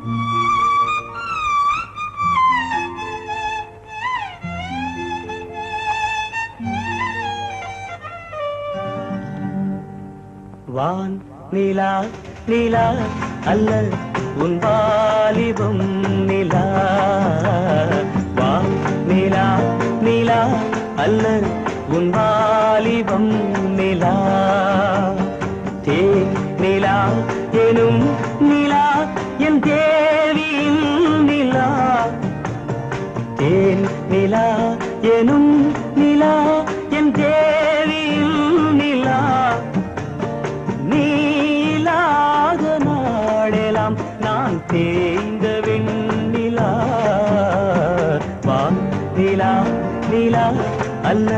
வான் நிலா நிலா அல்ல உன் வாலிபம் நிலா. வான் நிலா நிலா அல்ல உன் வாலிபம் நிலா. தேன் நிலா எனும் நிலா என் தேவியின் நிலா. தேன் நிலா எனும் நிலா என் தேவியின் நிலா. நீலாத நாளெல்லாம் நான் தேய்ந்த வெண்ணிலா. வான் நிலா நிலா அல்ல